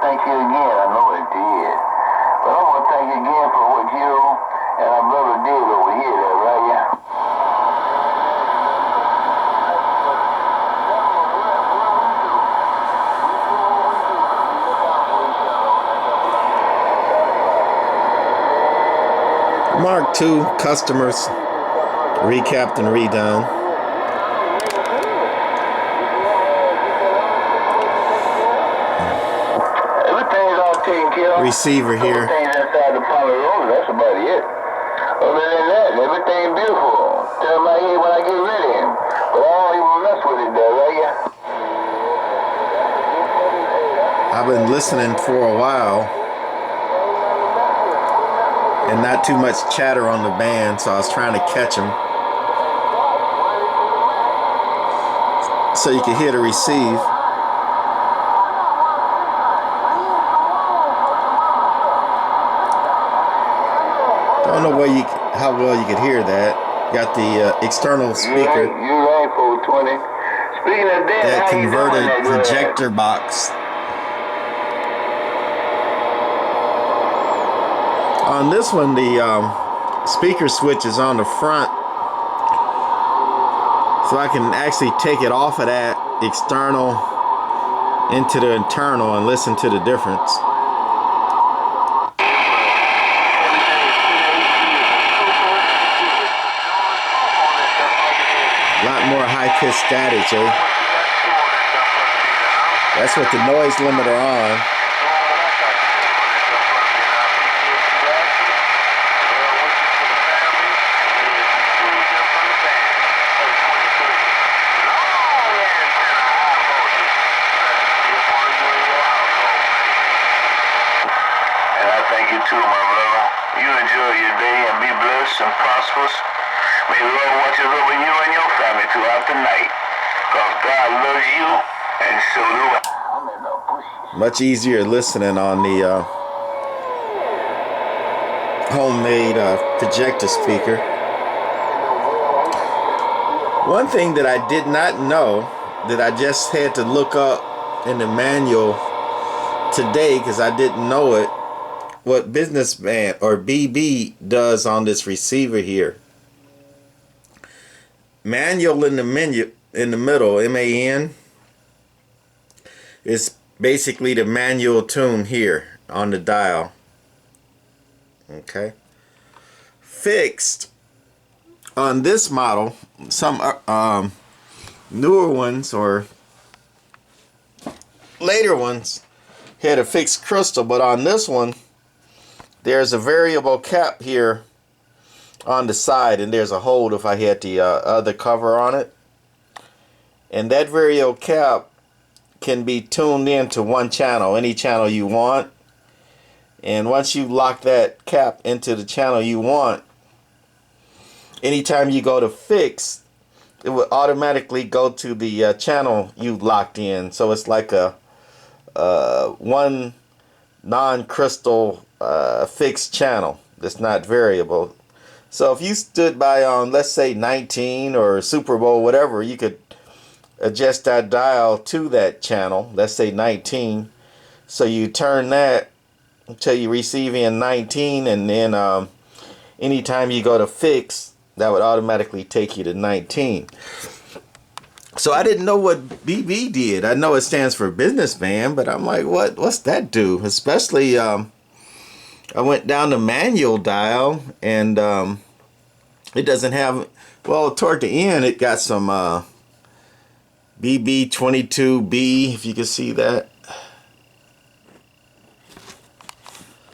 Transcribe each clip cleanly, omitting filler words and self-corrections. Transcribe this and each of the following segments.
thank you again. I know it did. But I want to thank you again for what you and our brother did over here, there, right? Yeah. Mark II customers recapped and redone. Everything's all taken care of. Receiver here. Everything's inside the power roller. That's about it. Other than that, everything's beautiful. Tell my head when I get ready. But I don't even mess with it there, right? Yeah. I've been listening for a while. And not too much chatter on the band, so I was trying to catch them. So you can hear the receive. Don't know how well you could hear that. Got the external speaker. You're right, 420. Speaking of that converted projector box. On this one, the speaker switch is on the front, so I can actually take it off of that external into the internal and listen to the difference. A lot more high-pitched static, eh? That's with the noise limiter on. Thank you too, my brother. You enjoy your day and be blessed and prosperous. May the Lord watch over you and your family throughout the night. Because God loves you, and so do I. Much easier listening on the homemade projector speaker. One thing that I did not know, that I just had to look up in the manual today because I didn't know it, what Businessman or BB does on this receiver here. Manual in the menu in the middle, MAN, is basically the manual tune here on the dial. Okay. Fixed on this model, some newer ones or later ones had a fixed crystal, but on this one there's a variable cap here on the side, and there's a hold if I had the other cover on it. And that variable cap can be tuned into one channel, any channel you want. And once you lock that cap into the channel you want, anytime you go to fix, it will automatically go to the channel you locked in. So it's like a one non-crystal fixed channel that's not variable. So if you stood by on, let's say 19 or Super Bowl, whatever, you could adjust that dial to that channel, let's say 19. So you turn that until you receive in 19, and then anytime you go to fix, that would automatically take you to 19. So I didn't know what BB did. I know it stands for businessman, but I'm like, what's that do? Especially I went down the manual dial, and it doesn't have, well, toward the end it got some BB22B, if you can see that.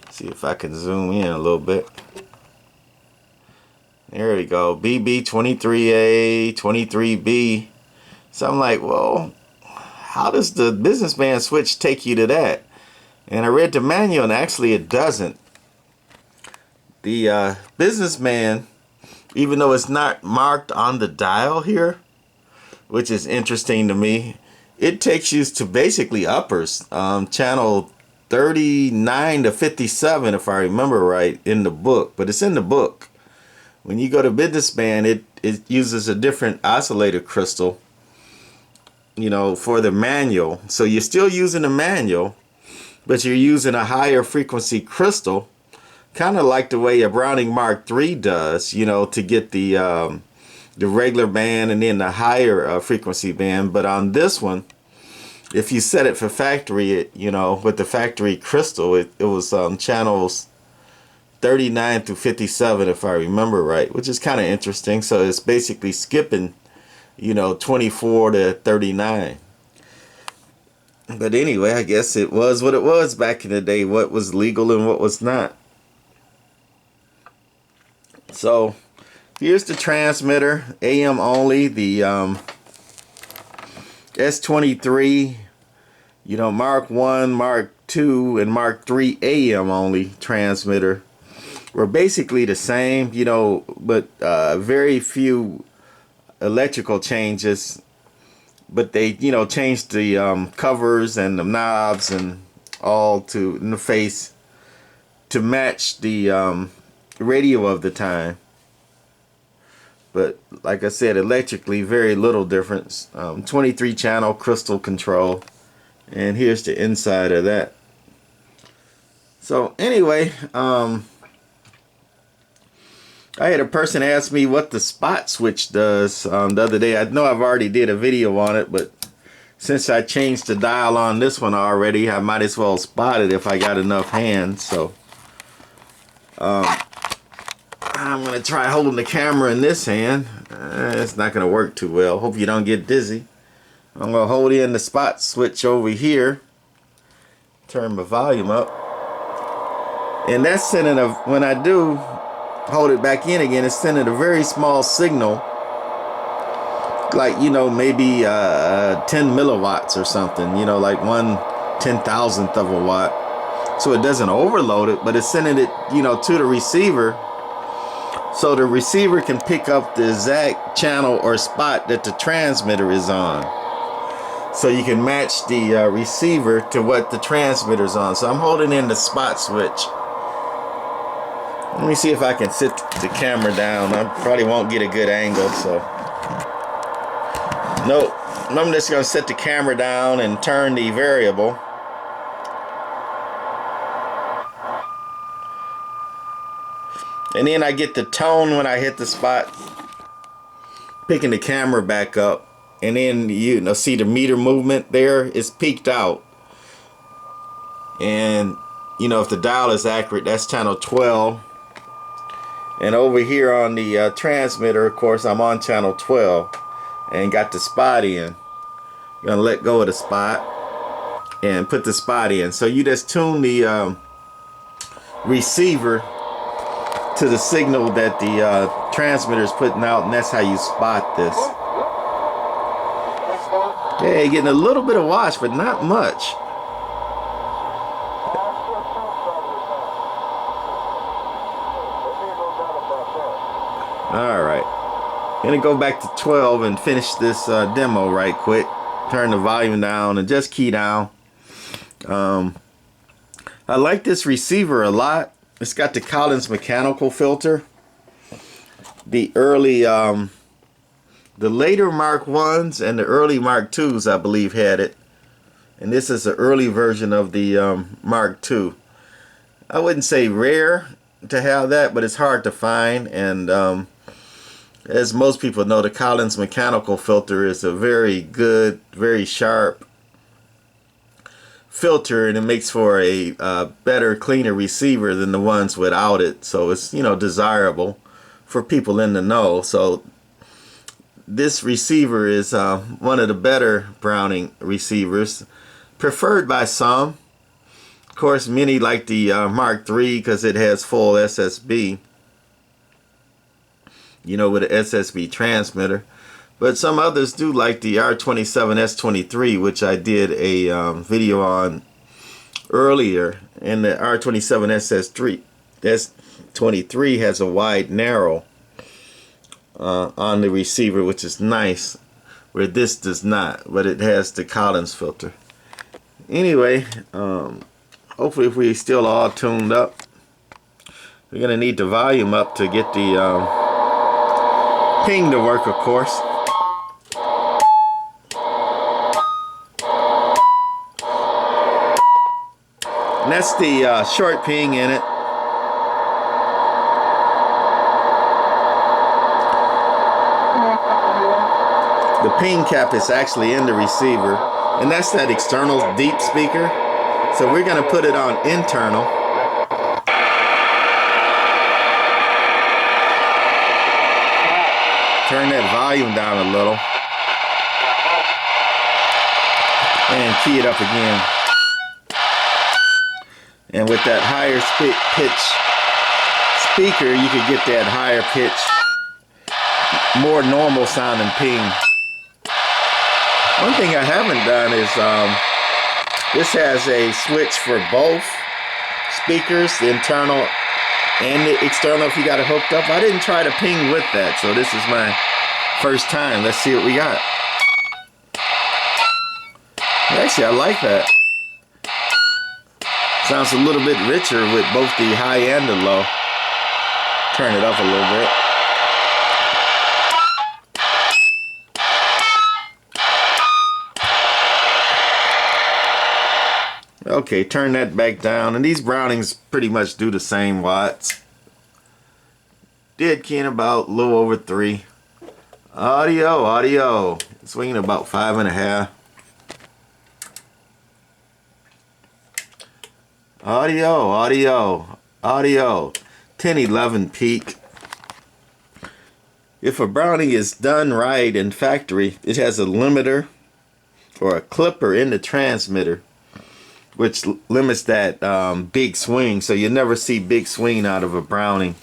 See if I can zoom in a little bit. There we go, BB23A, 23B. So I'm like, well, how does the businessman switch take you to that? And I read the manual, and actually it doesn't. The businessman, even though it's not marked on the dial here, which is interesting to me, it takes you to basically uppers, channel 39 to 57, if I remember right, in the book. But it's in the book. When you go to businessman, it uses a different oscillator crystal, you know, for the manual. So you're still using the manual, but you're using a higher frequency crystal, kind of like the way a Browning Mark III does, you know, to get the regular band and then the higher frequency band. But on this one, if you set it for factory, you know, with the factory crystal, it was channels 39 through 57, if I remember right, which is kind of interesting. So it's basically skipping, you know, 24 to 39. But anyway, I guess it was what it was back in the day, what was legal and what was not. So here's the transmitter, AM only, the S23, you know, Mark 1, Mark 2, and Mark 3 AM only transmitter were basically the same, you know, but very few electrical changes. But they, you know, changed the covers and the knobs and all to interface to match the radio of the time. But like I said, electrically, very little difference. 23 channel crystal control. And here's the inside of that. So anyway, I had a person ask me what the spot switch does the other day. I know I've already did a video on it, but since I changed the dial on this one already, I might as well spot it if I got enough hands. So I'm going to try holding the camera in this hand. It's not going to work too well. Hope you don't get dizzy. I'm going to hold in the spot switch over here. Turn my volume up. And that's sending a, when I do hold it back in again, it's sending a very small signal, like, you know, maybe 10 milliwatts or something, you know, like 1/10,000th of a watt. So it doesn't overload it, but it's sending it, you know, to the receiver, so the receiver can pick up the exact channel or spot that the transmitter is on, so you can match the receiver to what the transmitter's on. So I'm holding in the spot switch. Let me see if I can sit the camera down. I probably won't get a good angle, so. Nope. I'm just going to set the camera down and turn the variable. And then I get the tone when I hit the spot, picking the camera back up. And then you know, see the meter movement there is peaked out. And you know, if the dial is accurate, that's channel 12. And over here on the transmitter, of course, I'm on channel 12 and got the spot in. I'm gonna let go of the spot and put the spot in. So you just tune the receiver to the signal that the transmitter is putting out, and that's how you spot this. Yeah, getting a little bit of wash, but not much. Alright, gonna go back to 12 and finish this demo right quick. Turn the volume down and just key down. I like this receiver a lot. It's got the Collins mechanical filter. The early, the later Mark 1s and the early Mark 2s, I believe, had it. And this is the early version of the Mark 2. I wouldn't say rare to have that, but it's hard to find. And as most people know, the Collins mechanical filter is a very good, very sharp filter, and it makes for a better, cleaner receiver than the ones without it. So it's, you know, desirable for people in the know. So this receiver is one of the better Browning receivers, preferred by some. Of course, many like the Mark III because it has full SSB, you know, with an SSB transmitter. But some others do like the R27S23, which I did a video on earlier. And the R27SS3 S23 has a wide narrow on the receiver, which is nice, where this does not, but it has the Collins filter. Anyway, hopefully if we still all tuned up, we're gonna need the volume up to get the ping to work, of course. And that's the short ping in it. The ping cap is actually in the receiver, and that's that external deep speaker. So we're going to put it on internal. Turn that volume down a little. And key it up again. And with that higher pitch speaker, you could get that higher pitch, more normal sounding ping. One thing I haven't done is this has a switch for both speakers, the internal and the external if you got it hooked up. I didn't try to ping with that, so this is my first time. Let's see what we got. Actually, I like that. Sounds a little bit richer with both the high and the low. Turn it up a little bit. Okay, turn that back down. And these Brownings pretty much do the same watts. Dead keying about a little over 3. Audio. Swinging about 5.5. Audio. 1011 peak. If a Browning is done right in factory, it has a limiter or a clipper in the transmitter, which limits that big swing. So you never see big swing out of a Browning.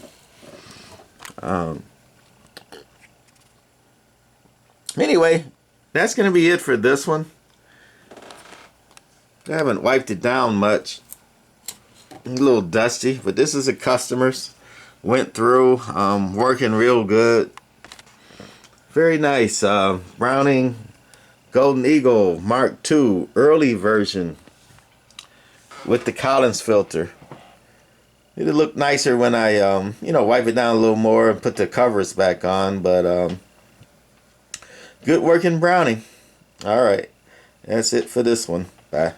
Anyway, that's going to be it for this one. I haven't wiped it down much. A little dusty, but this is a customer's. Went through, working real good. Very nice. Browning Golden Eagle Mark II early version with the Collins filter. It'll look nicer when I wipe it down a little more and put the covers back on, but good working Browning. All right, that's it for this one. Bye.